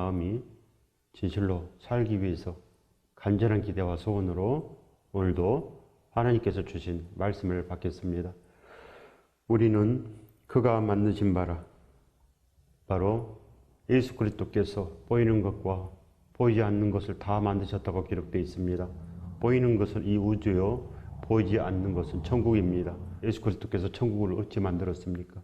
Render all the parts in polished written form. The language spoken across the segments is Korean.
마음이 진실로 살기 위해서 간절한 기대와 소원으로 오늘도 하나님께서 주신 말씀을 받겠습니다. 우리는 그가 만드신 바라, 바로 예수 그리스도께서 보이는 것과 보이지 않는 것을 다 만드셨다고 기록되어 있습니다. 보이는 것은 이 우주요, 보이지 않는 것은 천국입니다. 예수 그리스도께서 천국을 어찌 만들었습니까?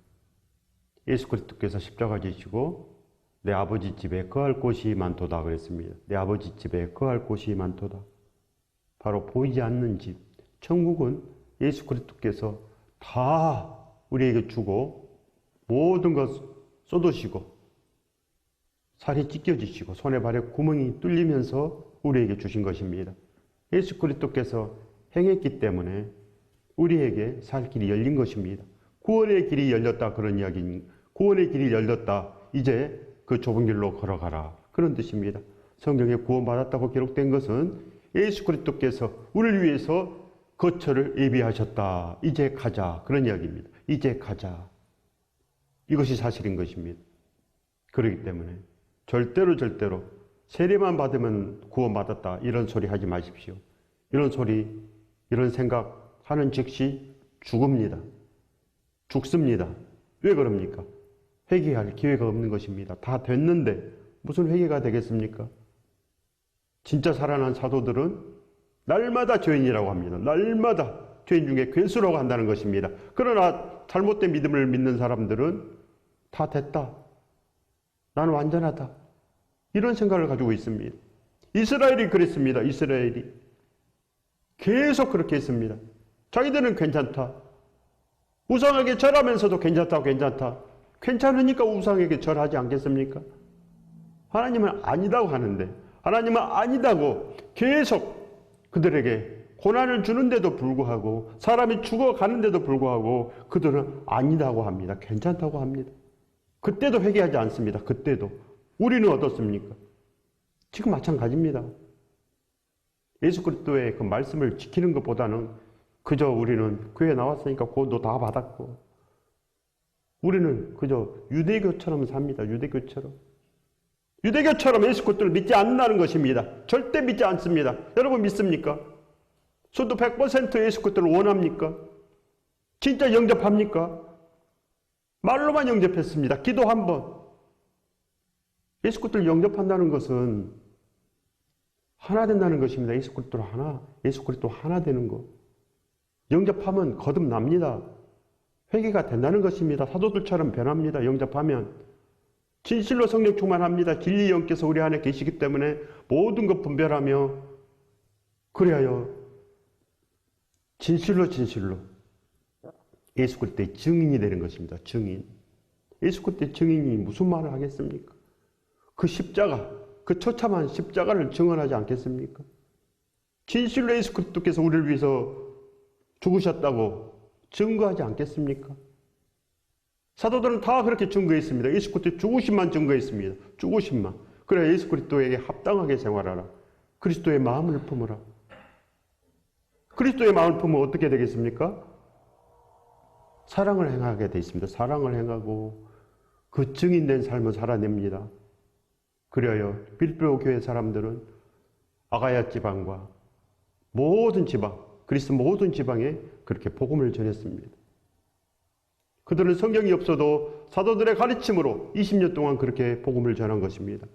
예수 그리스도께서 십자가 지시고 내 아버지 집에 거할 곳이 많도다 그랬습니다. 내 아버지 집에 거할 곳이 많도다. 바로 보이지 않는 집, 천국은 예수 그리스도께서 다 우리에게 주고 모든 것 쏟으시고 살이 찢겨지시고 손에 발에 구멍이 뚫리면서 우리에게 주신 것입니다. 예수 그리스도께서 행했기 때문에 우리에게 살 길이 열린 것입니다. 구원의 길이 열렸다 그런 이야기입니다. 구원의 길이 열렸다. 이제 그 좁은 길로 걸어가라. 그런 뜻입니다. 성경에 구원받았다고 기록된 것은 예수 그리스도께서 우리를 위해서 거처를 예비하셨다. 이제 가자. 그런 이야기입니다. 이제 가자. 이것이 사실인 것입니다. 그렇기 때문에 절대로 세례만 받으면 구원받았다. 이런 소리 하지 마십시오. 이런 소리, 이런 생각 하는 즉시 죽습니다. 왜 그럽니까? 회개할 기회가 없는 것입니다. 다 됐는데 무슨 회개가 되겠습니까? 진짜 살아난 사도들은 날마다 죄인이라고 합니다. 날마다 죄인 중에 괴수라고 한다는 것입니다. 그러나 잘못된 믿음을 믿는 사람들은 다 됐다. 나는 완전하다. 이런 생각을 가지고 있습니다. 이스라엘이 그랬습니다. 이스라엘이. 계속 그렇게 했습니다. 자기들은 괜찮다. 우상에게 절하면서도 괜찮다. 괜찮으니까 우상에게 절하지 않겠습니까? 하나님은 아니다고 하는데, 하나님은 아니다고 계속 그들에게 고난을 주는데도 불구하고, 사람이 죽어가는데도 불구하고 그들은 아니다고 합니다. 괜찮다고 합니다. 그때도 회개하지 않습니다. 그때도. 우리는 어떻습니까? 지금 마찬가지입니다. 예수 그리스도의 그 말씀을 지키는 것보다는 그저 우리는 교회 나왔으니까 구원도 다 받았고, 우리는 그저 유대교처럼 삽니다. 유대교처럼 예수 그리스도를 믿지 않는다는 것입니다. 절대 믿지 않습니다. 여러분 믿습니까? 저도 100% 예수 그리스도를 원합니까? 진짜 영접합니까? 말로만 영접했습니다. 기도 한 번. 예수 그리스도를 영접한다는 것은 하나 된다는 것입니다. 예수 그리스도 하나 되는 것. 영접하면 거듭납니다. 회개가 된다는 것입니다. 사도들처럼 변합니다. 영접하면. 진실로 성령 충만합니다. 진리 영께서 우리 안에 계시기 때문에 모든 것 분별하며 그래야 진실로 예수 그리스도의 증인이 되는 것입니다. 증인. 예수 그리스도의 증인이 무슨 말을 하겠습니까? 그 십자가, 그 처참한 십자가를 증언하지 않겠습니까? 진실로 예수 그리스도께서 우리를 위해서 죽으셨다고 증거하지 않겠습니까? 사도들은 다 그렇게 증거했습니다. 예수 그리스도의 죽으심만 증거했습니다. 죽으심만. 그래 예수 그리스도에게 합당하게 생활하라. 그리스도의 마음을 품으라. 그리스도의 마음을 품으면 어떻게 되겠습니까? 사랑을 행하게 되어 있습니다. 사랑을 행하고 그 증인된 삶을 살아냅니다. 그래요. 빌립보 교회 사람들은 아가야 지방과 모든 지방, 그리스 모든 지방에 그렇게 복음을 전했습니다. 그들은 성경이 없어도 사도들의 가르침으로 20년 동안 그렇게 복음을 전한 것입니다.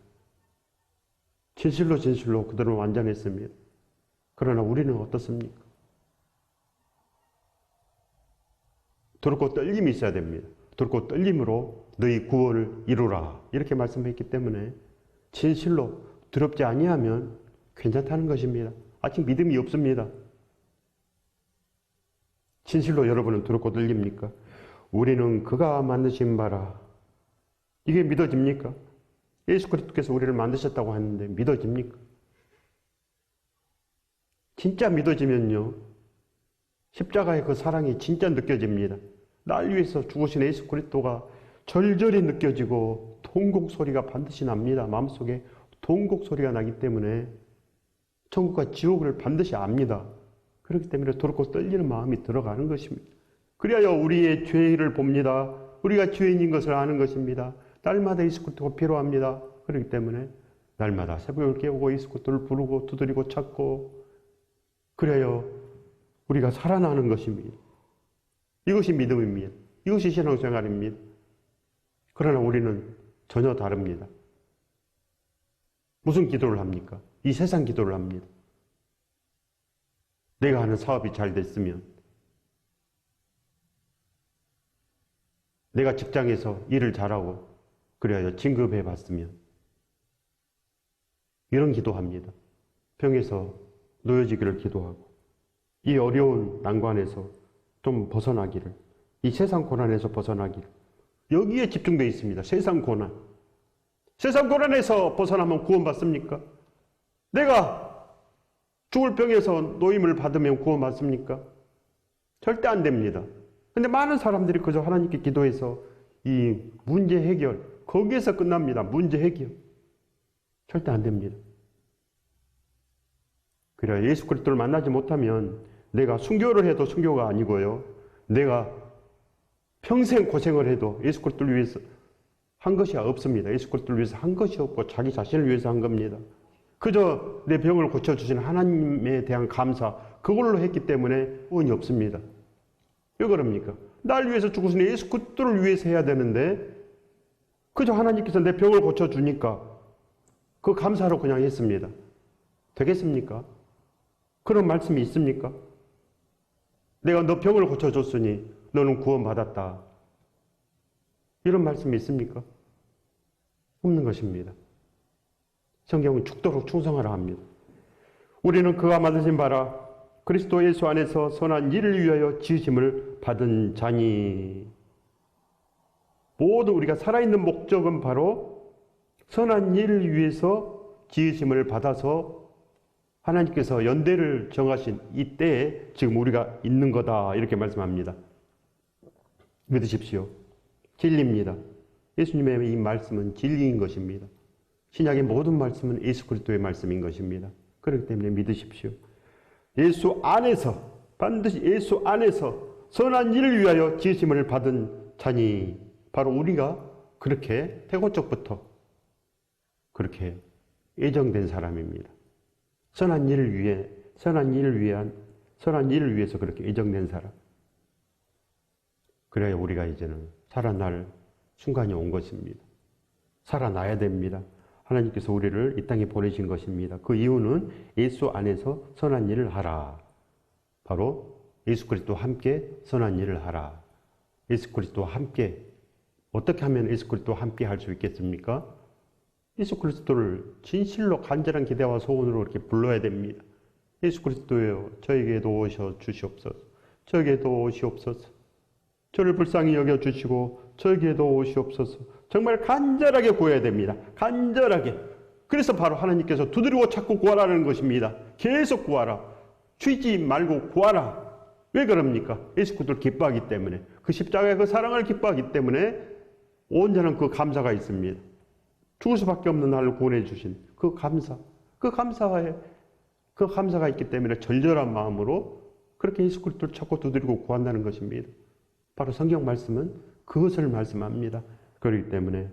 진실로 그들은 완전했습니다. 그러나 우리는 어떻습니까? 두렵고 떨림이 있어야 됩니다. 두렵고 떨림으로 너희 구원을 이루라. 이렇게 말씀했기 때문에 진실로 두렵지 아니하면 괜찮다는 것입니다. 아직 믿음이 없습니다. 진실로 여러분은 두렵고 떨립니까? 우리는 그가 만드신 바라. 이게 믿어집니까? 예수 그리스도께서 우리를 만드셨다고 하는데 믿어집니까? 진짜 믿어지면요, 십자가의 그 사랑이 진짜 느껴집니다. 날 위해서 죽으신 예수 그리스도가 절절히 느껴지고 통곡 소리가 반드시 납니다. 마음속에 통곡 소리가 나기 때문에 천국과 지옥을 반드시 압니다. 그렇기 때문에 두렵고 떨리는 마음이 들어가는 것입니다. 그리하여 우리의 죄를 봅니다. 우리가 죄인인 것을 아는 것입니다. 날마다 예수 그리스도가 필요합니다. 그렇기 때문에 날마다 새벽을 깨우고 예수 그리스도를 부르고 두드리고 찾고 그래야 우리가 살아나는 것입니다. 이것이 믿음입니다. 이것이 신앙생활입니다. 그러나 우리는 전혀 다릅니다. 무슨 기도를 합니까? 이 세상 기도를 합니다. 내가 하는 사업이 잘 됐으면, 내가 직장에서 일을 잘하고 그래야 진급해 봤으면, 이런 기도합니다. 병에서 놓여지기를 기도하고 이 어려운 난관에서 좀 벗어나기를, 이 세상 고난에서 벗어나기를, 여기에 집중되어 있습니다. 세상 고난. 세상 고난에서 벗어나면 구원받습니까? 내가 죽을 병에서 노임을 받으면 구원받습니까? 절대 안 됩니다. 근데 많은 사람들이 그저 하나님께 기도해서 이 문제 해결, 거기에서 끝납니다. 문제 해결. 절대 안 됩니다. 그래야 예수 그리스도를 만나지 못하면 내가 순교를 해도 순교가 아니고요. 내가 평생 고생을 해도 예수 그리스도를 위해서 한 것이 없습니다. 예수 그리스도를 위해서 한 것이 없고 자기 자신을 위해서 한 겁니다. 그저 내 병을 고쳐주신 하나님에 대한 감사, 그걸로 했기 때문에 구원이 없습니다. 왜 그럽니까? 날 위해서 죽으신 예수 그리스도를 위해서 해야 되는데 그저 하나님께서 내 병을 고쳐주니까 그 감사로 그냥 했습니다. 되겠습니까? 그런 말씀이 있습니까? 내가 너 병을 고쳐줬으니 너는 구원받았다. 이런 말씀이 있습니까? 없는 것입니다. 성경은 죽도록 충성하라 합니다. 우리는 그가 만드신 바라 그리스도 예수 안에서 선한 일을 위하여 지으심을 받은 자니. 모두 우리가 살아있는 목적은 바로 선한 일을 위해서 지으심을 받아서 하나님께서 연대를 정하신 이때에 지금 우리가 있는 거다, 이렇게 말씀합니다. 믿으십시오. 진리입니다. 예수님의 이 말씀은 진리인 것입니다. 신약의 모든 말씀은 예수 그리스도의 말씀인 것입니다. 그렇기 때문에 믿으십시오. 예수 안에서, 반드시 예수 안에서 선한 일을 위하여 지으심을 받은 자니, 바로 우리가 그렇게 태고적부터 그렇게 예정된 사람입니다. 선한 일을 위해, 선한 일을 위해서 그렇게 예정된 사람. 그래야 우리가 이제는 살아날 순간이 온 것입니다. 살아나야 됩니다. 하나님께서 우리를 이 땅에 보내신 것입니다. 그 이유는 예수 안에서 선한 일을 하라. 바로 예수 그리스도와 함께 선한 일을 하라. 예수 그리스도와 함께, 어떻게 하면 예수 그리스도와 함께 할 수 있겠습니까? 예수 그리스도를 진실로 간절한 기대와 소원으로 이렇게 불러야 됩니다. 예수 그리스도여, 저에게도 오셔 주시옵소서. 저에게도 오시옵소서. 저를 불쌍히 여겨 주시고 저에게도 오시옵소서. 정말 간절하게 구해야 됩니다. 간절하게. 그래서 바로 하나님께서 두드리고 찾고 구하라는 것입니다. 계속 구하라. 쉬지 말고 구하라. 왜 그럽니까? 예수 그리스도를 기뻐하기 때문에, 그 십자가의 그 사랑을 기뻐하기 때문에 온전한 그 감사가 있습니다. 죽을 수밖에 없는 나를 구원해 주신 그 감사, 그 감사가 있기 때문에 절절한 마음으로 그렇게 예수 그리스도를 찾고 두드리고 구한다는 것입니다. 바로 성경 말씀은 그것을 말씀합니다. 그렇기 때문에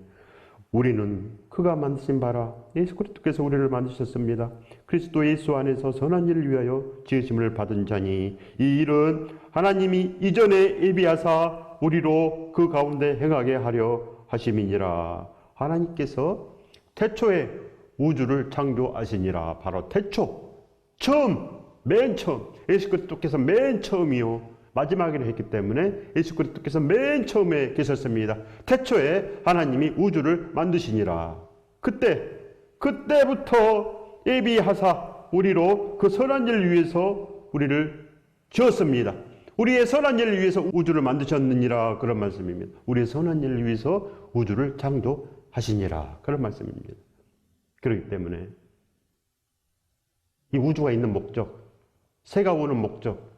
우리는 그가 만드신 바라 예수 그리스도께서 우리를 만드셨습니다. 그리스도 예수 안에서 선한 일을 위하여 지으심을 받은 자니, 이 일은 하나님이 이전에 예비하사 우리로 그 가운데 행하게 하려 하심이니라. 하나님께서 태초에 우주를 창조하시니라. 바로 태초, 처음, 맨 처음, 예수 그리스도께서 맨 처음이요 마지막이라 했기 때문에 예수 그리스도께서 맨 처음에 계셨습니다. 태초에 하나님이 우주를 만드시니라. 그때부터 예비하사 우리로 그 선한 일을 위해서 우리를 지었습니다. 우리의 선한 일을 위해서 우주를 만드셨느니라. 그런 말씀입니다. 우리의 선한 일을 위해서 우주를 창조하시니라. 그런 말씀입니다. 그렇기 때문에 이 우주가 있는 목적, 새가 오는 목적,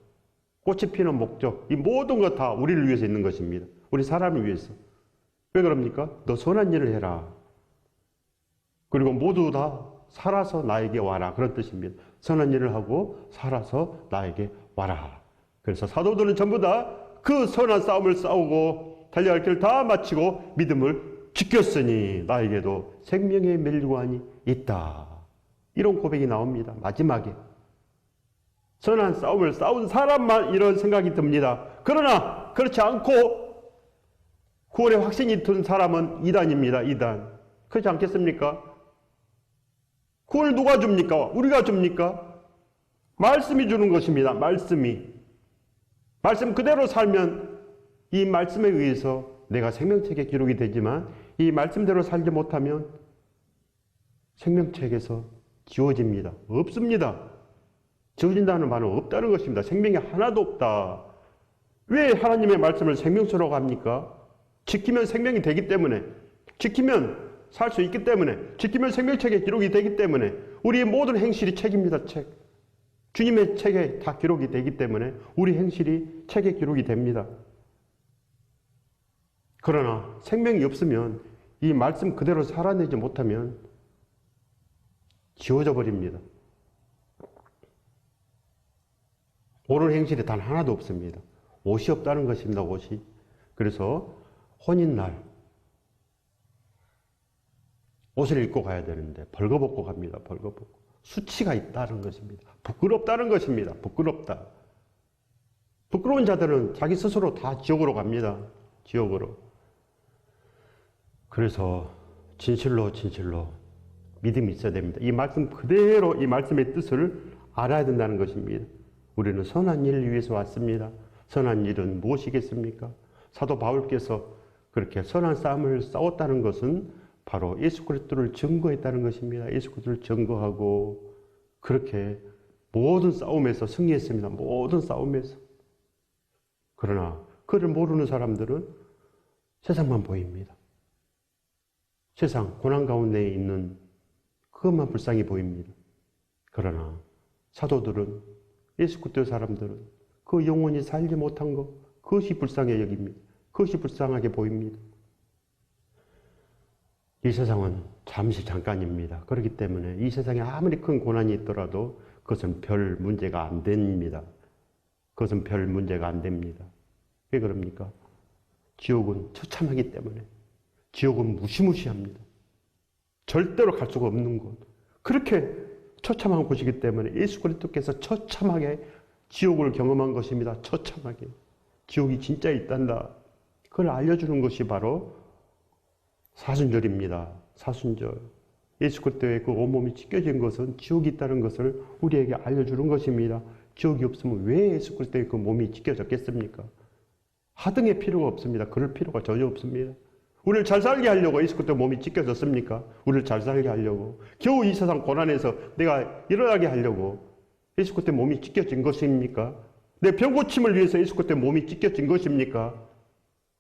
꽃이 피는 목적, 이 모든 것 다 우리를 위해서 있는 것입니다. 우리 사람을 위해서. 왜 그럽니까? 너 선한 일을 해라. 그리고 모두 다 살아서 나에게 와라. 그런 뜻입니다. 선한 일을 하고 살아서 나에게 와라. 그래서 사도들은 전부 다 그 선한 싸움을 싸우고 달려갈 길을 다 마치고 믿음을 지켰으니 나에게도 생명의 멸류관이 있다. 이런 고백이 나옵니다. 마지막에. 선한 싸움을 싸운 사람만 이런 생각이 듭니다. 그러나 그렇지 않고 구원의 확신이 든 사람은 이단입니다. 이단. 그렇지 않겠습니까? 구원을 누가 줍니까? 우리가 줍니까? 말씀이 주는 것입니다. 말씀이. 말씀 그대로 살면 이 말씀에 의해서 내가 생명책에 기록이 되지만 이 말씀대로 살지 못하면 생명책에서 지워집니다. 없습니다. 지워진다는 말은 없다는 것입니다. 생명이 하나도 없다. 왜 하나님의 말씀을 생명수라고 합니까? 지키면 생명이 되기 때문에, 지키면 살 수 있기 때문에, 지키면 생명책에 기록이 되기 때문에 우리의 모든 행실이 책입니다. 책. 주님의 책에 다 기록이 되기 때문에 우리 행실이 책에 기록이 됩니다. 그러나 생명이 없으면 이 말씀 그대로 살아내지 못하면 지워져 버립니다. 옳은 행실이 단 하나도 없습니다. 옷이 없다는 것입니다. 옷이. 그래서 혼인날 옷을 입고 가야 되는데 벌거벗고 갑니다. 벌거벗고. 수치가 있다는 것입니다. 부끄럽다는 것입니다. 부끄럽다. 부끄러운 자들은 자기 스스로 다 지옥으로 갑니다. 지옥으로. 그래서 진실로 믿음이 있어야 됩니다. 이 말씀 그대로 이 말씀의 뜻을 알아야 된다는 것입니다. 우리는 선한 일을 위해서 왔습니다. 선한 일은 무엇이겠습니까? 사도 바울께서 그렇게 선한 싸움을 싸웠다는 것은 바로 예수 그리스도를 증거했다는 것입니다. 예수 그리스도를 증거하고 그렇게 모든 싸움에서 승리했습니다. 모든 싸움에서. 그러나 그를 모르는 사람들은 세상만 보입니다. 세상 고난 가운데 있는 그것만 불쌍히 보입니다. 그러나 사도들은 예수 그리스도 사람들은 그 영혼이 살지 못한 것 그것이 불쌍해 여깁니다. 그것이 불쌍하게 보입니다. 이 세상은 잠시 잠깐입니다. 그렇기 때문에 이 세상에 아무리 큰 고난이 있더라도 그것은 별 문제가 안 됩니다. 그것은 별 문제가 안 됩니다. 왜 그럽니까? 지옥은 처참하기 때문에. 지옥은 무시무시합니다. 절대로 갈 수가 없는 곳. 그렇게 처참한 곳이기 때문에 예수 그리스도께서 처참하게 지옥을 경험한 것입니다. 처참하게. 지옥이 진짜 있단다. 그걸 알려주는 것이 바로 사순절입니다. 사순절. 예수 그리스도의 그 온몸이 찢겨진 것은 지옥이 있다는 것을 우리에게 알려주는 것입니다. 지옥이 없으면 왜 예수 그리스도의 그 몸이 찢겨졌겠습니까? 하등의 필요가 없습니다. 그럴 필요가 전혀 없습니다. 우리를 잘 살게 하려고 예수 그리스도의 몸이 찢겨졌습니까? 우리를 잘 살게 하려고. 겨우 이 세상 고난에서 내가 일어나게 하려고 예수 그리스도의 몸이 찢겨진 것입니까? 내 병 고침을 위해서 예수 그리스도의 몸이 찢겨진 것입니까?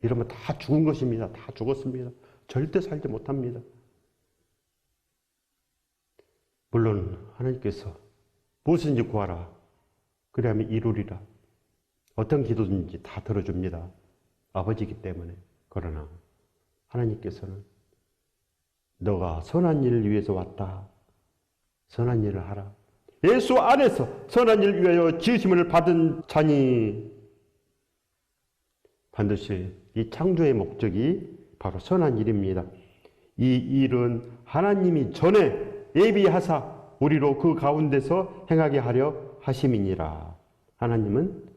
이러면 다 죽은 것입니다. 다 죽었습니다. 절대 살지 못합니다. 물론 하나님께서 무엇인지 구하라. 그래야만 이루리라. 어떤 기도든지 다 들어줍니다. 아버지이기 때문에. 그러나 하나님께서는 너가 선한 일을 위해서 왔다. 선한 일을 하라. 예수 안에서 선한 일을 위하여 지으심을 받은 자니 반드시 이 창조의 목적이 바로 선한 일입니다. 이 일은 하나님이 전에 예비하사 우리로 그 가운데서 행하게 하려 하심이니라. 하나님은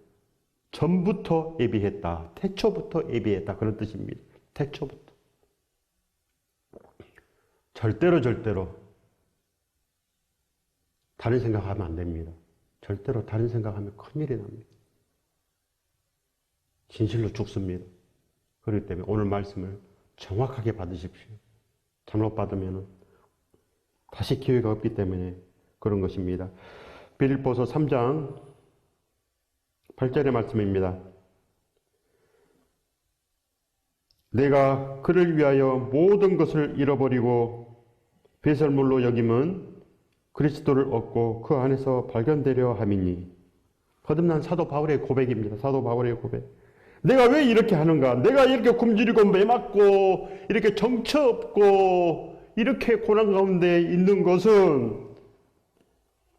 전부터 예비했다. 태초부터 예비했다. 그런 뜻입니다. 태초부터. 절대로 다른 생각하면 안 됩니다. 절대로 다른 생각하면 큰일이 납니다. 진실로 죽습니다. 그렇기 때문에 오늘 말씀을 정확하게 받으십시오. 잘못 받으면 다시 기회가 없기 때문에 그런 것입니다. 빌립보서 3장 8절의 말씀입니다. 내가 그를 위하여 모든 것을 잃어버리고 배설물로 여김은 그리스도를 얻고 그 안에서 발견되려 함이니. 거듭난 사도 바울의 고백입니다. 사도 바울의 고백. 내가 왜 이렇게 하는가? 내가 이렇게 굶주리고 매맞고 이렇게 정처 없고 이렇게 고난 가운데 있는 것은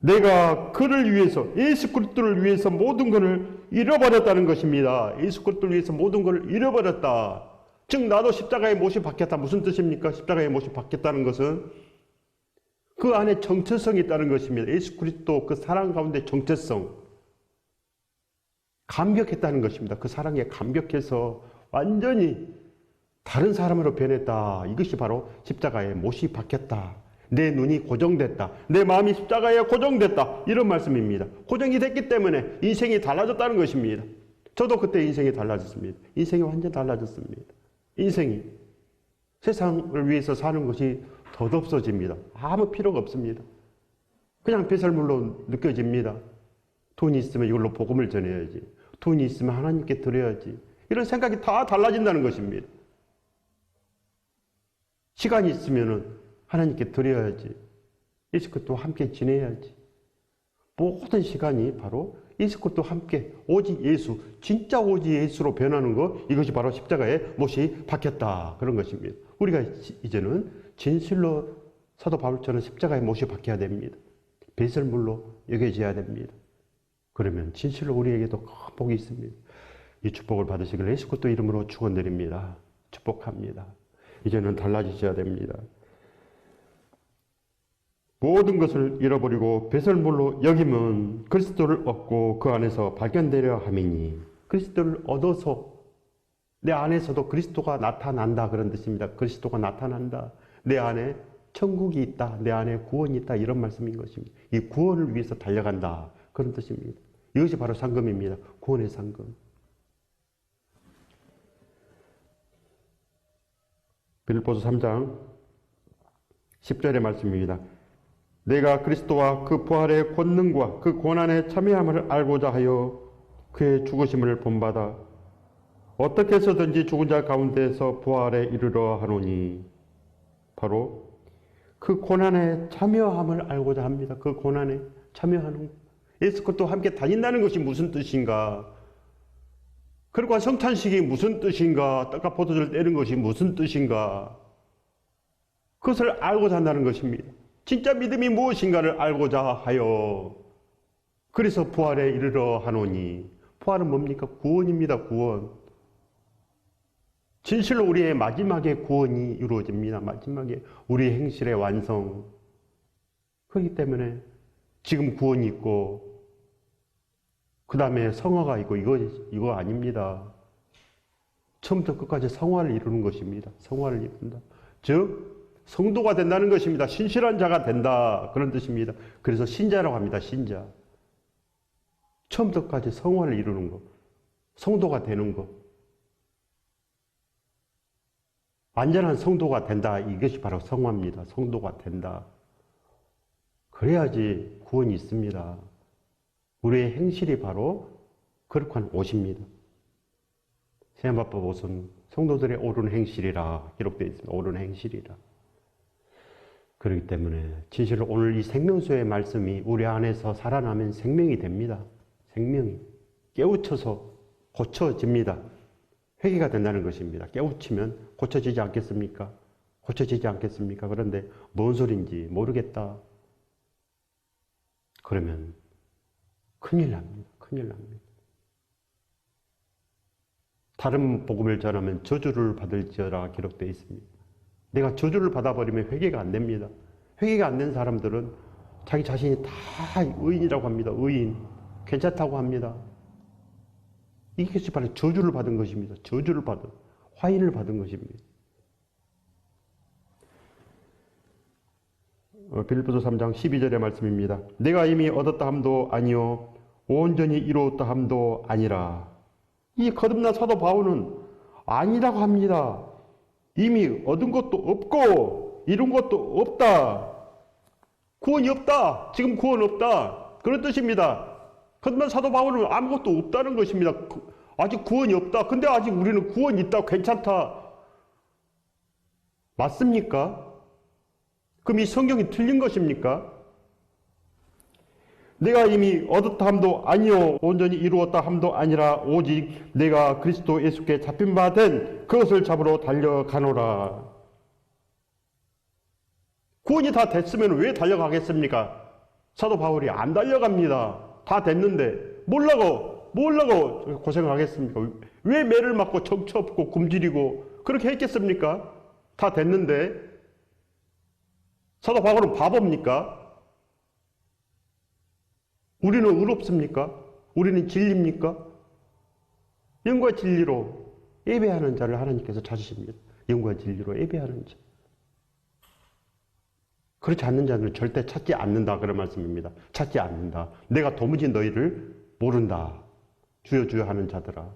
내가 그를 위해서 예수 그리스도를 위해서 모든 것을 잃어버렸다는 것입니다. 예수 그리스도를 위해서 모든 것을 잃어버렸다. 즉 나도 십자가의 못이 박혔다. 무슨 뜻입니까? 십자가의 못이 박혔다는 것은 그 안에 정체성이 있다는 것입니다. 예수 그리스도 그 사랑 가운데 정체성, 감격했다는 것입니다. 그 사랑에 감격해서 완전히 다른 사람으로 변했다. 이것이 바로 십자가의 못이 박혔다. 내 눈이 고정됐다. 내 마음이 십자가에 고정됐다. 이런 말씀입니다. 고정이 됐기 때문에 인생이 달라졌다는 것입니다. 저도 그때 인생이 달라졌습니다. 인생이 완전 달라졌습니다. 인생이 세상을 위해서 사는 것이 덧없어집니다. 아무 필요가 없습니다. 그냥 배설물로 느껴집니다. 돈이 있으면 이걸로 복음을 전해야지. 돈이 있으면 하나님께 드려야지. 이런 생각이 다 달라진다는 것입니다. 시간이 있으면 하나님께 드려야지. 예수 그리스도와 함께 지내야지. 모든 시간이 바로 예수 그리스도와 함께 오직 예수, 진짜 오직 예수로 변하는 것, 이것이 바로 십자가에 못이 박혔다. 그런 것입니다. 우리가 이제는 진실로 사도 바울처럼 십자가에 못이 박혀야 됩니다. 배설물로 여겨져야 됩니다. 그러면 진실로 우리에게도 큰 복이 있습니다. 이 축복을 받으시길 예수 그리스도 이름으로 축원드립니다. 축복합니다. 이제는 달라지셔야 됩니다. 모든 것을 잃어버리고 배설물로 여기면 그리스도를 얻고 그 안에서 발견되려 함이니, 그리스도를 얻어서 내 안에서도 그리스도가 나타난다 그런 뜻입니다. 그리스도가 나타난다. 내 안에 천국이 있다. 내 안에 구원이 있다. 이런 말씀인 것입니다. 이 구원을 위해서 달려간다. 그런 뜻입니다. 이것이 바로 상금입니다. 구원의 상금. 빌립보서 3장 10절의 말씀입니다. 내가 그리스도와 그 부활의 권능과 그 고난의 참여함을 알고자 하여 그의 죽으심을 본받아 어떻게 해서든지 죽은 자 가운데서 부활에 이르러 하노니, 바로 그 고난에 참여함을 알고자 합니다. 그 고난에 참여하는, 예수 그리스도와 함께 다닌다는 것이 무슨 뜻인가? 그리고 성탄식이 무슨 뜻인가? 떡과 포도주를 떼는 것이 무슨 뜻인가? 그것을 알고자 한다는 것입니다. 진짜 믿음이 무엇인가를 알고자 하여, 그래서 부활에 이르러 하노니, 부활은 뭡니까? 구원입니다. 구원. 진실로 우리의 마지막에 구원이 이루어집니다. 마지막에 우리의 행실의 완성. 그렇기 때문에 지금 구원이 있고 그 다음에 성화가 있고 이거 아닙니다. 처음부터 끝까지 성화를 이루는 것입니다. 성화를 이룬다. 즉 성도가 된다는 것입니다. 신실한 자가 된다. 그런 뜻입니다. 그래서 신자라고 합니다. 신자. 처음부터 끝까지 성화를 이루는 것. 성도가 되는 것. 완전한 성도가 된다. 이것이 바로 성화입니다. 성도가 된다. 그래야지 구원이 있습니다. 우리의 행실이 바로 거룩한 옷입니다. 세안법법 옷은 성도들의 옳은 행실이라 기록되어 있습니다. 옳은 행실이라. 그렇기 때문에 진실로 오늘 이 생명수의 말씀이 우리 안에서 살아나면 생명이 됩니다. 생명이 깨우쳐서 고쳐집니다. 회개가 된다는 것입니다. 깨우치면 고쳐지지 않겠습니까? 고쳐지지 않겠습니까? 그런데 뭔 소린지 모르겠다. 그러면 큰일 납니다. 큰일 납니다. 다른 복음을 전하면 저주를 받을지어라 기록되어 있습니다. 내가 저주를 받아버리면 회개가 안 됩니다. 회개가 안 된 사람들은 자기 자신이 다 의인이라고 합니다. 의인. 괜찮다고 합니다. 이것이 바로 저주를 받은 것입니다. 저주를 받은, 화인을 받은 것입니다. 빌립보서 3장 12절의 말씀입니다. 내가 이미 얻었다 함도 아니요 온전히 이루었다 함도 아니라. 이 거듭난 사도 바울은 아니라고 합니다. 이미 얻은 것도 없고 이룬 것도 없다. 구원이 없다. 지금 구원 없다. 그런 뜻입니다. 거듭난 사도 바울은 아무것도 없다는 것입니다. 아직 구원이 없다. 근데 아직 우리는 구원이 있다. 괜찮다. 맞습니까? 그럼 이 성경이 틀린 것입니까? 내가 이미 얻었다 함도 아니요 온전히 이루었다 함도 아니라 오직 내가 그리스도 예수께 잡힌 바 된 그것을 잡으러 달려가노라. 구원이 다 됐으면 왜 달려가겠습니까? 사도 바울이 안 달려갑니다. 다 됐는데 뭐라고 고생을 하겠습니까? 왜 매를 맞고 정처 없고 굶주리고 그렇게 했겠습니까? 다 됐는데. 사도 바울은 바보입니까? 우리는 의롭습니까? 우리는 진리입니까? 영과 진리로 예배하는 자를 하나님께서 찾으십니다. 영과 진리로 예배하는 자. 그렇지 않는 자는 절대 찾지 않는다 그런 말씀입니다. 찾지 않는다. 내가 도무지 너희를 모른다. 주여 주여 하는 자들아.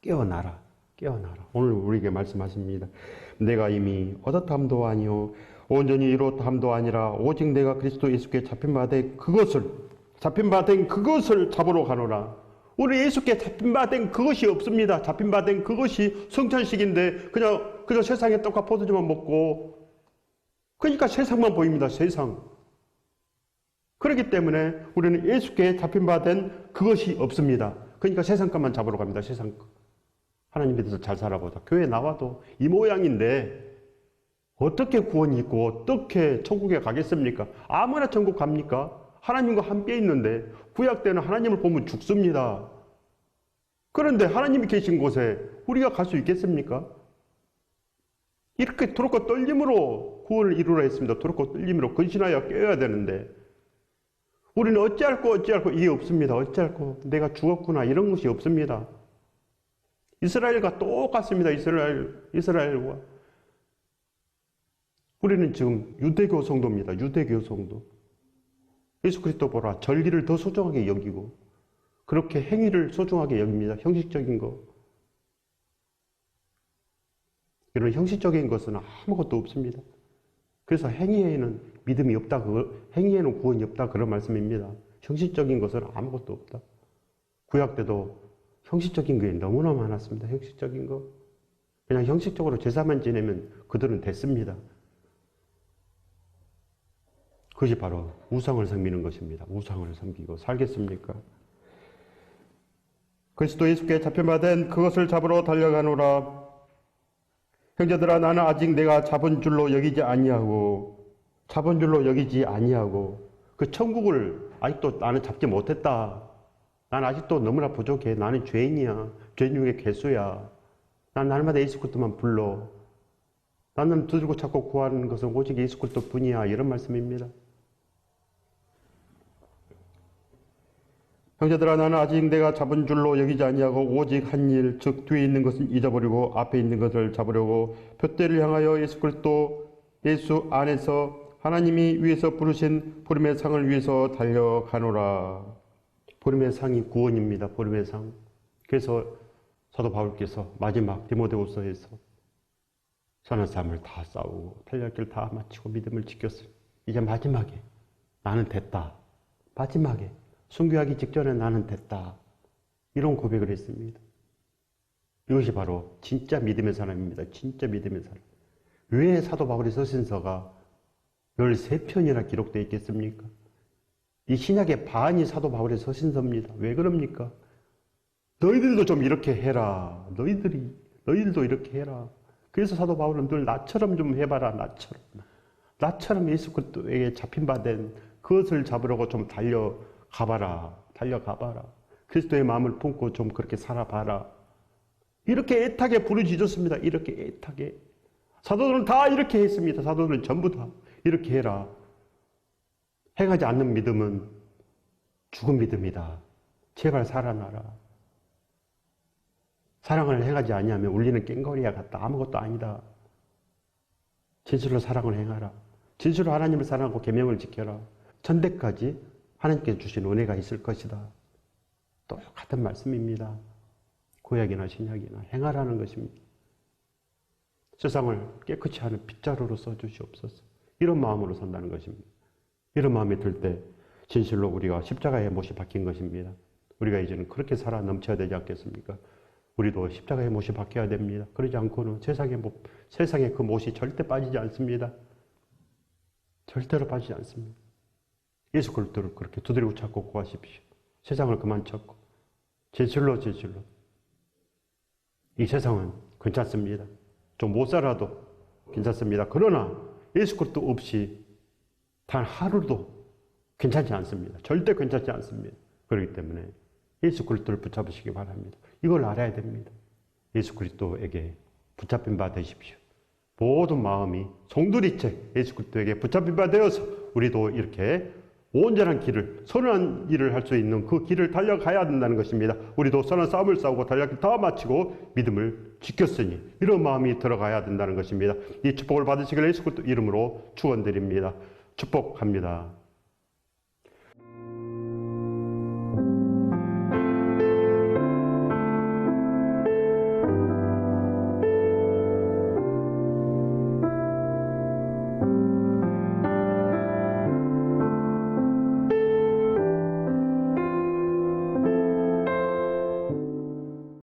깨어나라. 깨어나라. 오늘 우리에게 말씀하십니다. 내가 이미 얻었함도 아니요 온전히 이루었함도 아니라 오직 내가 그리스도 예수께 잡힌 바 된 그것을 잡으러 가노라. 우리 예수께 잡힌 바 된 그것이 없습니다. 잡힌 바 된 그것이 성찬식인데 그냥 세상에 떡과 포도주만 먹고 그러니까 세상만 보입니다. 세상. 그렇기 때문에 우리는 예수께 잡힌 바 된 그것이 없습니다. 그러니까 세상 것만 잡으러 갑니다. 세상 것. 하나님 믿어서 잘 살아보자. 교회 나와도 이 모양인데 어떻게 구원이 있고 어떻게 천국에 가겠습니까? 아무나 천국 갑니까? 하나님과 함께 있는데 구약 때는 하나님을 보면 죽습니다. 그런데 하나님이 계신 곳에 우리가 갈 수 있겠습니까? 이렇게 두렵고 떨림으로 구원을 이루라 했습니다. 두렵고 떨림으로 근신하여 깨어야 되는데 우리는 어찌할꼬 이게 없습니다. 어찌할꼬 내가 죽었구나 이런 것이 없습니다. 이스라엘과 똑같습니다. 이스라엘과. 우리는 지금 유대교 성도입니다. 유대교 성도. 예수 그리스도 보라. 전리를 더 소중하게 여기고 그렇게 행위를 소중하게 여깁니다. 형식적인 거. 이런 형식적인 것은 아무것도 없습니다. 그래서 행위에는 믿음이 없다. 행위에는 구원이 없다. 그런 말씀입니다. 형식적인 것은 아무것도 없다. 구약 때도 형식적인 게 너무나 많았습니다. 형식적인 거. 그냥 형식적으로 제사만 지내면 그들은 됐습니다. 그것이 바로 우상을 섬기는 것입니다. 우상을 섬기고 살겠습니까? 그리스도 예수께 잡혀받은 그것을 잡으러 달려가노라. 형제들아 나는 아직 내가 잡은 줄로 여기지 아니하고 그 천국을 아직도 나는 잡지 못했다. 난 아직도 너무나 부족해. 나는 죄인이야. 죄인 중에 괴수야. 난 날마다 예수 그리스도만 불러. 나는 두들고 찾고 구하는 것은 오직 예수 그리스도 뿐이야. 이런 말씀입니다. 형제들아 나는 아직 내가 잡은 줄로 여기지 아니하고 오직 한 일 즉 뒤에 있는 것은 잊어버리고 앞에 있는 것을 잡으려고 표대를 향하여 예수 안에서 하나님이 위에서 부르신 부름의 상을 위해서 달려가노라. 부름의 상이 구원입니다. 부름의 상. 그래서 사도 바울께서 마지막 디모데후서에서 선한 싸움을 다 싸우고 달려갈 길 다 마치고 믿음을 지켰어요. 이제 마지막에 나는 됐다. 마지막에 순교하기 직전에 나는 됐다. 이런 고백을 했습니다. 이것이 바로 진짜 믿음의 사람입니다. 진짜 믿음의 사람. 왜 사도 바울의 서신서가 13편이나 기록되어 있겠습니까? 이 신약의 반이 사도 바울의 서신서입니다. 왜 그럽니까? 너희들도 좀 이렇게 해라. 너희들도 이렇게 해라. 그래서 사도 바울은 늘 나처럼 좀 해봐라. 나처럼 예수 그리스도에게 잡힌 바 된 그것을 잡으려고 좀 달려가봐라. 그리스도의 마음을 품고 좀 그렇게 살아봐라. 이렇게 애타게 부르짖었습니다. 이렇게 애타게. 사도들은 다 이렇게 했습니다. 사도들은 전부 다 이렇게 해라. 행하지 않는 믿음은 죽은 믿음이다. 제발 살아나라. 사랑을 행하지 아니하면 울리는 꽹과리와 같다. 아무것도 아니다. 진실로 사랑을 행하라. 진실로 하나님을 사랑하고 계명을 지켜라. 천대까지 하나님께서 주신 은혜가 있을 것이다. 똑같은 말씀입니다. 구약이나 신약이나 행하라는 것입니다. 세상을 깨끗이 하는 빗자루로 써주시옵소서. 이런 마음으로 산다는 것입니다. 이런 마음이 들 때 진실로 우리가 십자가의 못이 박힌 것입니다. 우리가 이제는 그렇게 살아 넘쳐야 되지 않겠습니까? 우리도 십자가의 못이 박혀야 됩니다. 그러지 않고는 세상의 그 못이 절대 빠지지 않습니다. 절대로 빠지지 않습니다. 예수 그리스도를 그렇게 두드리고 찾고 구하십시오. 세상을 그만 찾고 진실로 이 세상은 괜찮습니다. 좀 못 살아도 괜찮습니다. 그러나 예수 그리스도 없이 단 하루도 괜찮지 않습니다. 절대 괜찮지 않습니다. 그렇기 때문에 예수 그리스도를 붙잡으시기 바랍니다. 이걸 알아야 됩니다. 예수 그리스도에게 붙잡힌 바 되십시오. 모든 마음이 송두리째 예수 그리스도에게 붙잡힌 바 되어서 우리도 이렇게 온전한 길을, 선한 일을 할 수 있는 그 길을 달려가야 된다는 것입니다. 우리도 선한 싸움을 싸우고 달려기 다 마치고 믿음을 지켰으니 이런 마음이 들어가야 된다는 것입니다. 이 축복을 받으시길 예수 그리스도 이름으로 축원드립니다. 축복합니다.